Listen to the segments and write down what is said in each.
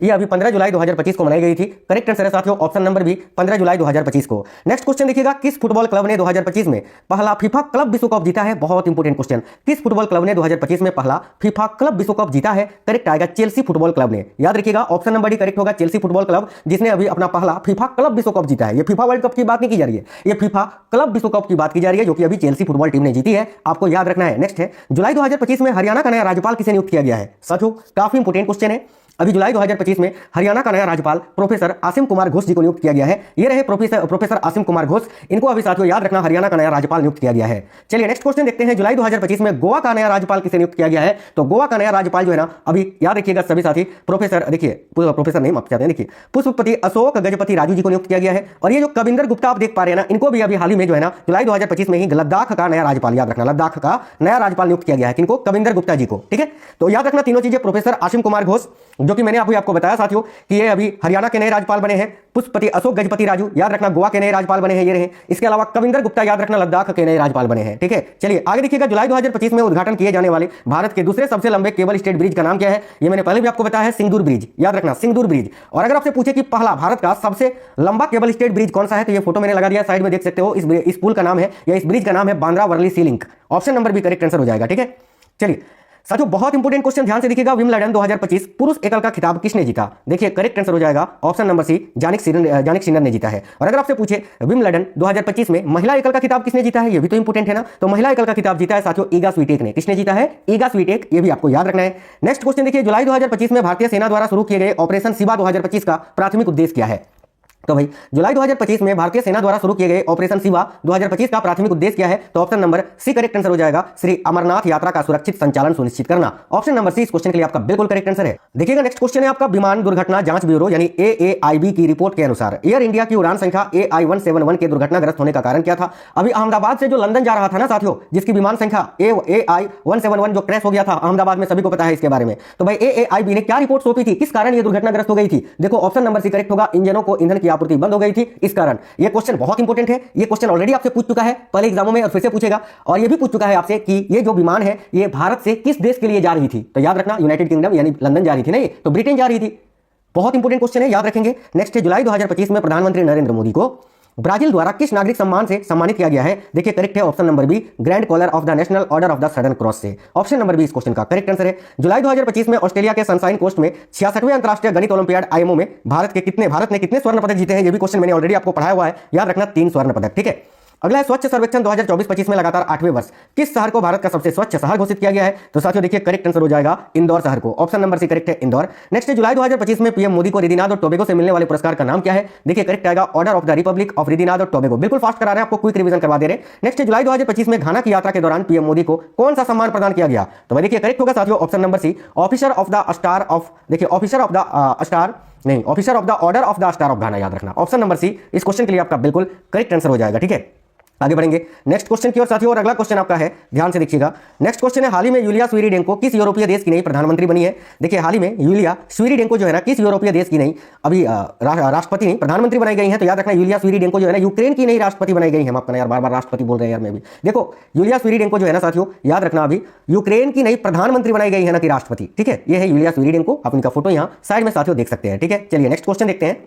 ये अभी 15 जुलाई 2025 को मनाई गई थी। करेक्ट आंसर है साथियों ऑप्शन नंबर बी 15 जुलाई 2025 को। नेक्स्ट क्वेश्चन देखिएगा, किस फुटबॉल क्लब ने 2025 में पहला फीफा क्लब विश्व कप जीता है? बहुत इंपोर्टेंट क्वेश्चन। किस फुटबॉल क्लब ने 2025 में पहला फीफा क्लब विश्व कप जीता है? करेक्ट आएगा चेल्सी फुटबॉल क्लब ने। याद रखिएगा ऑप्शन नंबर डी करेक्ट होगा, चेल्सी फुटबॉल क्लब, जिसने अभी अपना पहला फीफा क्लब विश्व कप जीता है। ये फीफा वर्ल्ड कप की बात नहीं की जा रही है, ये फीफा क्लब विश्व कप की बात की जा रही है, जो कि अभी चेल्सी फुटबॉल टीम ने जीती है। आपको याद रखना है। नेक्स्ट है, जुलाई 2025 में हरियाणा का नया राज्यपाल किसे नियुक्त किया गया है? साथियों काफी इंपोर्टेंट क्वेश्चन है। अभी जुलाई 2025 में हरियाणा का नया राज्यपाल प्रोफेसर आसिम कुमार घोष जी को नियुक्त किया गया है। ये रहे प्रोफेसर आसिम कुमार घोष। इनको अभी साथियों याद रखना, हरियाणा का नया राज्यपाल नियुक्त किया गया है। चलिए नेक्स्ट क्वेश्चन देखते हैं, जुलाई 2025 में गोवा का नया राज्यपाल किसे नियुक्त किया गया है? तो गोवा का नया राज्यपाल जो है ना, अभी याद रखिएगा सभी साथी, प्रोफेसर देखिए प्रोफेसर नहीं माफ चाहते हैं, देखिए पुष्पपति अशोक गजपति राजू जी को नियुक्त किया गया है। और ये जो कविंदर गुप्ता आप देख पा रहे हैं ना, इनको भी अभी हाल ही में जो है ना जुलाई 2025 में ही लद्दाख का नया राज्यपाल, याद रखना लद्दाख का नया राज्यपाल नियुक्त किया गया है। किनको? कविंदर गुप्ता जी को। ठीक है, तो याद रखना तीनों चीजें। प्रोफेसर आसिम कुमार घोष, जो कि मैंने आपको बताया साथियों कि ये अभी हरियाणा के नए राज्यपाल बने हैं। पुष्पपति अशोक गजपति राजू याद रखना गोवा के नए राज्यपाल बने हैं, ये रहे। इसके अलावा कविंदर गुप्ता याद रखना लद्दाख के नए राज्यपाल बने हैं। ठीक है, चलिए आगे देखिएगा, जुलाई 2025 में उद्घाटन किए जाने वाले भारत के दूसरे सबसे लंबे केबल स्टेट ब्रिज का नाम क्या है? ये मैंने पहले भी आपको बताया है, सिंदूर ब्रिज। याद रखना सिंदूर ब्रिज। और अगर आपसे पूछे कि पहला भारत का सबसे लंबा केबल स्टेट ब्रिज कौन सा है, तो ये फोटो मैंने लगा दिया, साइड में देख सकते हो। इस पुल का नाम है या इस ब्रिज का नाम है Bandra Worli sea link. Option number B correct answer हो जाएगा। ठीक है, चलिए साथियों बहुत इंपोर्टेंट क्वेश्चन, ध्यान से देखिएगा। विंबलडन 2025 पुरुष एकल का खिताब किसने जीता? देखिए करेक्ट आंसर हो जाएगा ऑप्शन नंबर सी, जानिक सिनर ने जीता है। और अगर आपसे पूछे विंबलडन 2025 में महिला एकल का खिताब किसने जीता है, ये भी तो इंपोर्टेंट है ना। तो महिला एकल का खिताब जीता है साथियों ईगा स्वीटेक ने। किसने जीता है? ईगा स्वीटेक। ये भी आपको याद रखना है। नेक्स्ट क्वेश्चन देखिए, जुलाई 2025 में भारतीय सेना द्वारा शुरू किए गए ऑपरेशन शिवा 2025 का प्राथमिक उद्देश्य क्या है? तो भाई जुलाई 2025 में भारतीय सेना द्वारा शुरू किए गए ऑपरेशन शिवा 2025 का प्राथमिक उद्देश्य क्या है? तो option number C correct answer हो जाएगा, श्री अमरनाथ यात्रा का सुरक्षित संचालन सुनिश्चित करना। ऑप्शन नंबर सी इस क्वेश्चन के लिए आपका बिल्कुल करेक्ट आंसर है। देखिएगा नेक्स्ट क्वेश्चन है आपका, विमान दुर्घटना जांच ब्यूरो यानी AAIB की रिपोर्ट के अनुसार एयर इंडिया की उड़ान संख्या AI-171 के दुर्घटनाग्रस्त होने का कारण क्या था? अभी अहमदाबाद से जो लंदन जा रहा था ना साथियों, जिसकी विमान संख्या AI-171 जो क्रैश हो गया था अहमदाबाद में, सभी को पता है इसके बारे में। तो भाई AAIB ने क्या रिपोर्ट सौंपी थी, किस कारण यह दुर्घटनाग्रस्त हो गई थी? देखो ऑप्शन नंबर सी करेक्ट होगा, इंजनों को ईंधन की आपूर्ति बंद हो गई थी, इस कारण। ये क्वेश्चन बहुत इंपॉर्टेंट है। ये क्वेश्चन ऑलरेडी आपसे पूछ चुका है पहले एग्जामों में और फिर से पूछेगा। और ये भी पूछ चुका है आपसे कि ये जो विमान है ये भारत से किस देश के लिए जा रही थी? तो याद रखना यूनाइटेड किंगडम यानी लंदन जा रही थी ना, ये तो ब्रिटेन जा रही थी। बहुत इंपॉर्टेंट क्वेश्चन है, याद रखेंगे। नेक्स्ट है, जुलाई 2025 में प्रधानमंत्री नरेंद्र मोदी को ब्राजील द्वारा किस नागरिक सम्मान से सम्मानित किया गया है? देखिए करेक्ट है option number B, grand collar of the national order of the southern cross से। ऑप्शन नंबर बी इस क्वेश्चन का करेक्ट आंसर है। जुलाई 2025 में ऑस्ट्रेलिया के सनशाइन कोस्ट में 66वें अंतरराष्ट्रीय गणित ओलंपियाड IMO में भारत ने कितने स्वर्ण पदक जीते हैं? ये भी क्वेश्चन मैंने ऑलरेडी आपको पढ़ाया हुआ है, याद रखना 3 स्वर्ण पदक। ठीक है, अगला है स्वच्छ सर्वेक्षण 2024-25 में लगातार 8वें वर्ष किस शहर को भारत का सबसे स्वच्छ शहर घोषित किया गया है? तो साथियों देखिए करेक्ट आंसर हो जाएगा इंदौर शहर को। ऑप्शन नंबर सी करेक्ट है इंदौर। नेक्स्ट है, जुलाई 2025 में पीएम मोदी को रिदिनाद और टोबैगो से मिलने वाले पुरस्कार का नाम क्या है? देखिए करेक्ट आएगा order of the Republic of Trinidad और टोबैगो। बिल्कुल फास्ट करा रहे हैं, आपको क्विक रिवीजन करवा दे रहे हैं। नेक्स्ट है, जुलाई 2025 में घाना की यात्रा के दौरान पीएम मोदी को कौन सा सम्मान प्रदान किया गया? तो भाई देखिए करेक्ट होगा साथियों option number C, officer of the star of, देखिए ऑफिसर ऑफ द स्टार नहीं, officer of the order of the star of Ghana. याद रखना ऑप्शन नंबर सी इस क्वेश्चन के लिए आपका बिल्कुल करेक्ट आंसर हो जाएगा। ठीक है, आगे बढ़ेंगे नेक्स्ट क्वेश्चन की ओर साथियों। और अगला क्वेश्चन आपका है, ध्यान से देखिएगा। नेक्स्ट क्वेश्चन है, हाल ही में यूलिया स्वीरिडेंको किस यूरोपीय देश की नई प्रधानमंत्री बनी है? देखिए हाल ही में यूलिया स्वीरिडेंको जो है ना, किस यूरोपीय देश की नई अभी राष्ट्रपति नहीं प्रधानमंत्री बनाई गई है? तो याद रखना यूलिया स्वीरिडेंको जो है ना यूक्रेन की नई राष्ट्रपति बनाई गई है। हम अपना यार बार बार राष्ट्रपति बोल रहे हैं यार, मैं भी। देखो यूलिया स्वीरिडेंको जो है ना साथियों, याद रखना अभी यूक्रेन की नई प्रधानमंत्री बनाई गई है ना कि राष्ट्रपति। ठीक है, ये है यूलिया स्वीरिडेंको। आप इनका फोटो यहाँ साइड में साथियों देख सकते हैं। ठीक है, चलिए नेक्स्ट क्वेश्चन देखते हैं।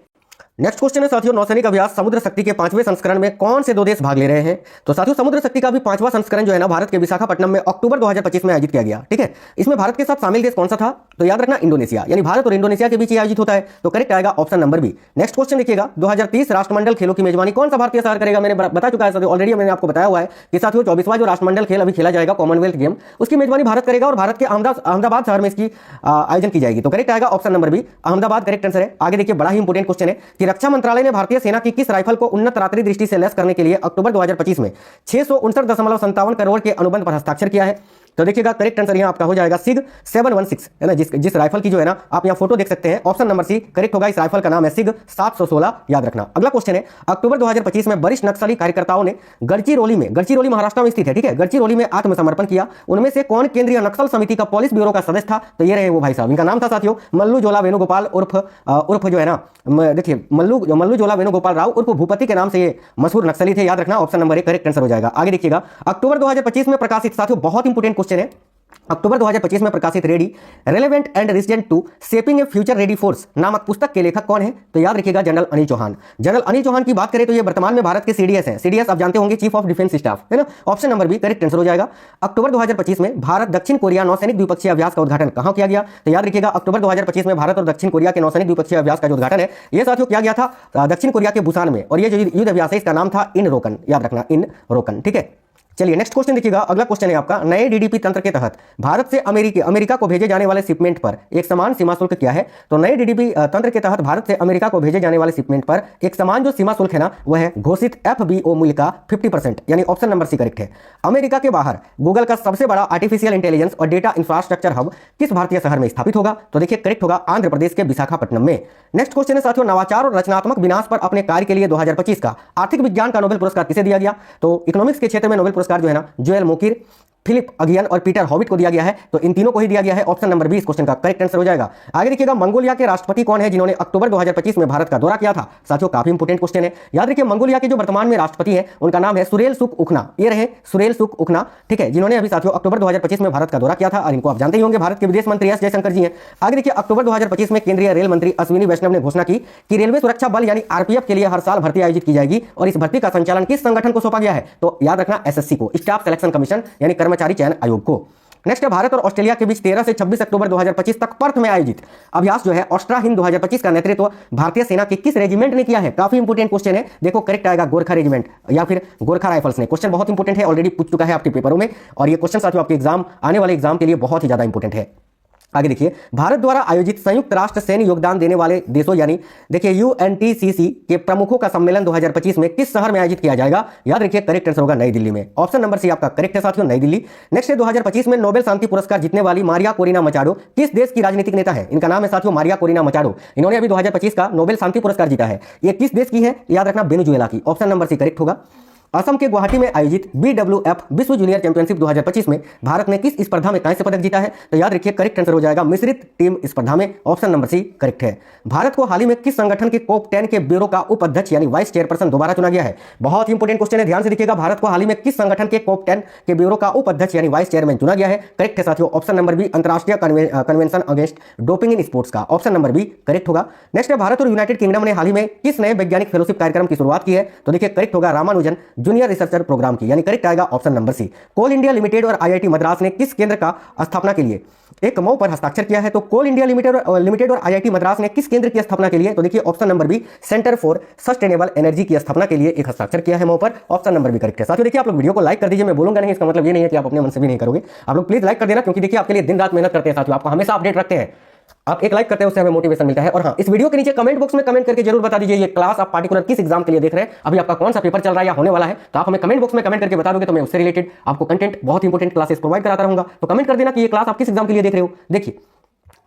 नेक्स्ट क्वेश्चन है साथियों, नौसैनिक अभ्यास समुद्र शक्ति के 5वें संस्करण में कौन से 2 देश भाग ले रहे हैं? तो साथियों समुद्र शक्ति का भी 5वां संस्करण जो है ना भारत के विशाखापट्टनम में अक्टूबर 2025 में आयोजित किया गया। ठीक है, इसमें भारत के साथ शामिल देश कौन सा था? तो याद रखना इंडोनेशिया, यानी भारत और इंडोनेशिया के बीच ही आयोजित होता है। तो करेक्ट आएगा option number B. Next question देखिएगा, 2030 राष्ट्रमंडल खेलों की मेजबानी कौन सा भारतीय शहर करेगा? मैंने बता चुका है साथियों, ऑलरेडी मैंने आपको बताया हुआ है कि साथियों 24वां जो राष्ट्रमंडल खेल अभी खेला जाएगा कॉमनवेल्थ गेम, उसकी मेजबानी भारत करेगा और भारत के अहमदाबाद शहर में इसकी आयोजन की जाएगी। तो करेक्ट आएगा option number B, Ahmedabad correct answer है। आगे देखिए बड़ा ही इंपोर्टेंट क्वेश्चन है कि रक्षा मंत्रालय ने भारतीय सेना की किस राइफल को उन्नत रात्रि दृष्टि से लैस करने के लिए अक्टूबर 2025 में 659.57 करोड़ के अनुबंध पर हस्ताक्षर किया है? तो देखिएगा करेक्ट आंसर यहाँ आपका हो जाएगा सिग 716 है ना, जिस राइफल की जो है ना आप यहाँ फोटो देख सकते हैं। ऑप्शन नंबर सी करेक्ट होगा, इस राइफल का नाम है सिग 716, याद रखना। अगला क्वेश्चन है, अक्टूबर 2025 में वरिष्ठ नक्सली कार्यकर्ताओं ने गढ़चिरौली महाराष्ट्र में स्थित है, ठीक है, गढ़चिरौली में आत्मसमर्पण किया। उनमें से कौन केंद्रीय नक्सल समिति का पुलिस ब्यूरो का सदस्य था? तो ये रहे वो भाई साहब, इनका नाम था साथियों मल्लू जोला वेणुगोपाल उर्फ जो है ना, देखिए मल्लू जोला वेणुगोपाल राव उर्फ भूपति के नाम से ये मशहूर नक्सली थे। याद रखना option number A correct answer हो जाएगा। आगे देखिएगा, अक्टूबर 2025 में प्रकाशित साथियों बहुत इंपोर्टेंट क्वेश्चन है, अक्टूबर 2025 में प्रकाशित ready relevant and resident to shaping a future ready force नामक पुस्तक के लेखक कौन है? तो याद रखिएगा जनरल अनिल चौहान। जनरल अनिल चौहान की बात करें तो ये वर्तमान में भारत के सीडीएस हैं। सीडीएस आप जानते होंगे, चीफ ऑफ डिफेंस स्टाफ, है ना। Option number B correct answer हो जाएगा। अक्टूबर 2025 में भारत दक्षिण कोरिया नौसैनिक द्विपक्षीय अभ्यास का उद्घाटन कहां किया गया? तो याद रखिएगा अक्टूबर 2025 में भारत और दक्षिण कोरिया के नौसैनिक द्विपक्षीय अभ्यास का जो उद्घाटन है ये साथियों किया गया था दक्षिण कोरिया के बुसान में, और ये जो युद्ध अभ्यास है इसका नाम था इन रोकन, याद रखना इन रोकन, ठीक है। चलिए नेक्स्ट क्वेश्चन देखिएगा। अगला क्वेश्चन है आपका, नए डीडीपी तंत्र के तहत भारत से अमेरिका को भेजे जाने वाले शिपमेंट पर एक समान सीमा शुल्क क्या है? तो नए डीडीपी तंत्र के तहत भारत से अमेरिका को भेजे जाने वाले शिपमेंट पर एक समान जो सीमा शुल्क है ना वह है घोषित FBO मूल्य का 50%, यानी ऑप्शन नंबर सी करेक्ट है। अमेरिका के बाहर गूगल का सबसे बड़ा आर्टिफिशियल इंटेलिजेंस और डेटा इंफ्रास्ट्रक्चर हब किस भारतीय शहर में स्थापित होगा? तो देखिए करेक्ट होगा आंध्र प्रदेश के विशाखापट्टनम में। नेक्स्ट क्वेश्चन है साथियों, नवाचार और रचनात्मक विनाश पर अपने कार्य के लिए 2025 का आर्थिक विज्ञान का नोबेल पुरस्कार किसे दिया गया? तो इकोनॉमिक्स के क्षेत्र में नोबेल पुरस्कार जो है ना जोएल मोकिर, फिलिप अगियन और पीटर हॉविट को दिया गया है। तो इन तीनों को ही दिया गया है। ऑप्शन नंबर 20 क्वेश्चन का करेक्ट आंसर हो जाएगा। आगे देखिएगा, मंगोलिया के राष्ट्रपति कौन है जिन्होंने अक्टूबर 2025 में भारत का दौरा किया था? साथियों काफी इंपोर्टेंट क्वेश्चन है। याद रखिए मंगोलिया के जो वर्तमान में राष्ट्रपति हैं उनका नाम है सुरेल सुख उखना। ये रहे सुरेल सुख उखना, ठीक है, जिन्होंने अभी साथियों अक्टूबर 2025 में भारत का दौरा किया था, और इनको आप जानते ही होंगे भारत के विदेश मंत्री एस जयशंकर जी हैं। आगे देखिए अक्टूबर 2025 में केंद्रीय रेल मंत्री अश्विनी वैष्णव ने घोषणा की कि रेलवे सुरक्षा बल यानी RPF के लिए हर साल भर्ती आयोजित की जाएगी, और इस भर्ती का संचालन किस संगठन को सौंपा गया है? तो याद रखना SSC को, स्टाफ सिलेक्शन कमीशन यानी कर्मचारी चयन आयोग को। नेक्स्ट है, भारत और ऑस्ट्रेलिया के बीच 13 से 26 अक्टूबर 2025 तक पर्थ में आयोजित अभ्यास जो है ऑस्ट्रा हिंद 2025 का नेतृत्व भारतीय सेना के किस रेजिमेंट ने किया है? काफी इंपोर्टेंट क्वेश्चन है। देखो करेक्ट आएगा गोरखा रेजिमेंट या फिर गोरखा राइफल्स ने। क्वेश्चन बहुत इंपोर्टेंट है, ऑलरेडी पूछ चुका है आपके पेपरों में, और ये क्वेश्चन साथियों आपके एग्जाम आने वाले एग्जाम के लिए बहुत ही ज्यादा इंपोर्टेंट है। आगे देखिए, भारत द्वारा आयोजित संयुक्त राष्ट्र सैन्य योगदान देने वाले देशों यानी देखिए UNTCC के प्रमुखों का सम्मेलन 2025 में किस शहर में आयोजित किया जाएगा? याद रखिए करेक्ट आंसर होगा नई दिल्ली में। ऑप्शन नंबर सी आपका करेक्ट है साथियों, नई दिल्ली। नेक्स्ट है, 2025 में नोबेल शांति पुरस्कार जीतने वाली मारिया कोरिना मचाडो किस देश की राजनीतिक नेता है? इनका नाम है साथियों मारिया कोरिना मचाडो। इन्होंने अभी 2025 का नोबेल शांति पुरस्कार जीता है। ये किस देश की है? याद रखना वेनेजुएला की। ऑप्शन नंबर सी करेक्ट होगा। असम के गुवाहाटी में आयोजित BWF विश्व जूनियर चैंपियनशिप 2025 में भारत ने किस स्पर्धा में कांस्य पदक जीता है? तो याद रखिए करेक्ट आंसर हो जाएगा मिश्रित टीम स्पर्धा में। ऑप्शन नंबर सी करेक्ट है। भारत को हाल ही में किस संगठन के COP 10 के ब्यूरो का उपाध्यक्ष यानी वाइस चेयरपर्सन दोबारा चुना गया है? बहुत इंपोर्टेंट क्वेश्चन है, ध्यान से देखिएगा। भारत को हाल ही में किस संगठन के COP 10 के ब्यूरो का उपाध्यक्ष यानी वाइस चेयरमैन चुना गया है? करेक्ट है साथियों, ऑप्शन नंबर बी अंतरराष्ट्रीय convention against doping in sports का। ऑप्शन नंबर बी करेक्ट होगा। नेक्स्ट है, भारत और यूनाइटेड किंगडम ने हाल ही में किस नए वैज्ञानिक फेलोशिप कार्यक्रम की शुरुआत की है? तो देखिए करेक्ट होगा रामानुजन जूनियर रिसर्चर प्रोग्राम की, यानी करेक्ट आएगा ऑप्शन नंबर सी। कोल इंडिया लिमिटेड और IIT मद्रास ने किस केंद्र का स्थापना के लिए एक MOU पर हस्ताक्षर किया है? तो कोल इंडिया लिमिटेड और IIT मद्रास ने किस केंद्र की स्थापना के लिए? तो देखिए option number B centre for sustainable energy की स्थापना के लिए एक हस्ताक्षर किया है MOU पर। ऑप्शन नंबर बी करेक्ट है। साथियों देखिए आप लोग वीडियो को लाइक कर दीजिए, मैं बोलूंगा नहीं, इसका मतलब ये नहीं है कि आप अपने मन से भी नहीं करोगे। आप लोग प्लीज लाइक कर देना, क्योंकि देखिए आपके लिए दिन रात मेहनत करते हैं साथियों, आपको हमेशा अपडेट रखते हैं। आप एक लाइक करते हैं उससे हमें मोटिवेशन मिलता है। और हाँ, इस वीडियो के नीचे कमेंट बॉक्स में कमेंट करके जरूर बता दीजिए ये क्लास आप पार्टिकुलर किस एग्जाम के लिए देख रहे हैं, अभी आपका कौन सा पेपर चल रहा है या होने वाला है। तो आप हमें कमेंट बॉक्स में कमेंट करके बता दोगे तो मैं उससे रिलेटेड आपको कंटेंट बहुत इंपोर्टेंट क्लासेस प्रोवाइड कराता रहूंगा। तो कमेंट कर देना कि ये क्लास आप किस एग्जाम के लिए देख रहे हो। देखिए,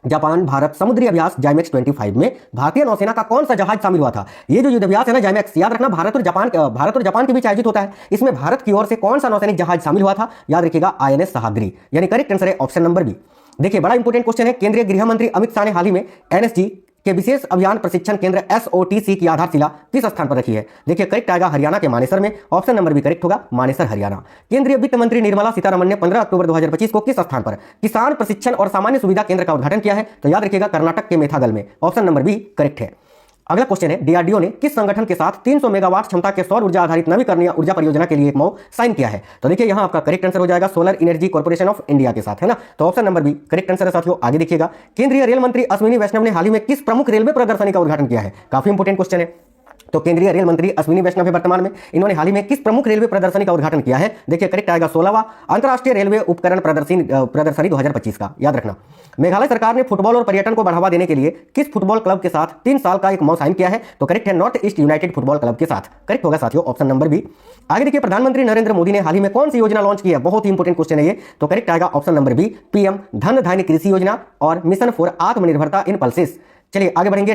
जापान भारत समुद्री अभ्यास जाइमेक्स 25 में भारतीय नौसेना का कौन सा जहाज शामिल हुआ था? ये जो युद्ध अभ्यास है ना जाइमेक्स, याद रखना भारत और जापान के बीच आयोजित होता है। इसमें भारत की ओर से कौन सा नौसैनिक जहाज शामिल हुआ था? याद रखिएगा INS सहाद्री, यानी करेक्ट आंसर है ऑप्शन नंबर बी। देखिए बड़ा इंपोर्टेंट क्वेश्चन है, केंद्रीय गृह मंत्री अमित शाह ने हाल ही में NSG के विशेष अभियान प्रशिक्षण केंद्र SOTC की आधारशिला किस स्थान पर रखी है? देखिए करेक्ट आएगा हरियाणा के मानेसर में। ऑप्शन नंबर बी करेक्ट होगा मानेसर हरियाणा। केंद्रीय वित्त मंत्री निर्मला सीतारमण ने 15 अक्टूबर 2025 को किस स्थान पर किसान प्रशिक्षण और सामान्य सुविधा केंद्र का उद्घाटन किया है? तो याद रखिएगा कर्नाटक के मेथागल में। ऑप्शन नंबर बी करेक्ट है। अगला क्वेश्चन है, DRDO ने किस संगठन के साथ 300 मेगावाट क्षमता के सौर ऊर्जा आधारित नवीकरणीय ऊर्जा परियोजना के लिए एक MOU साइन किया है? तो देखिए यहां आपका करेक्ट आंसर हो जाएगा solar energy corporation of India के साथ, है ना। तो option number B correct answer है साथियों। आगे देखिएगा, केंद्रीय रेल मंत्री अश्विनी वैष्णव ने हाल ही में किस प्रमुख रेलवे प्रदर्शनी का उद्घाटन किया है? काफी इंपोर्टेंट क्वेश्चन है। तो केंद्रीय रेल मंत्री अश्विनी वैष्णव है वर्तमान में, इन्होंने हाल ही में किस प्रमुख रेलवे प्रदर्शनी का उद्घाटन किया है? देखिए करेक्ट आएगा 16वां अंतर्राष्ट्रीय रेलवे उपकरण प्रदर्शनी 2025 का। याद रखना, मेघालय सरकार ने फुटबॉल और पर्यटन को बढ़ावा देने के लिए किस फुटबॉल क्लब के साथ 3 साल का एक MOU साइन किया है? तो करेक्ट है north east United football club के साथ। करेक्ट होगा साथियों ऑप्शन नंबर बी। आगे देखिए, प्रधानमंत्री नरेंद्र मोदी ने हाल ही में कौन सी योजना लॉन्च की है? बहुत ही इंपोर्टेंट क्वेश्चन है ये। तो करेक्ट आएगा ऑप्शन नंबर बी PM धन धान्य कृषि योजना और मिशन फॉर आत्मनिर्भरता इन पल्सेस। चलिए आगे बढ़ेंगे।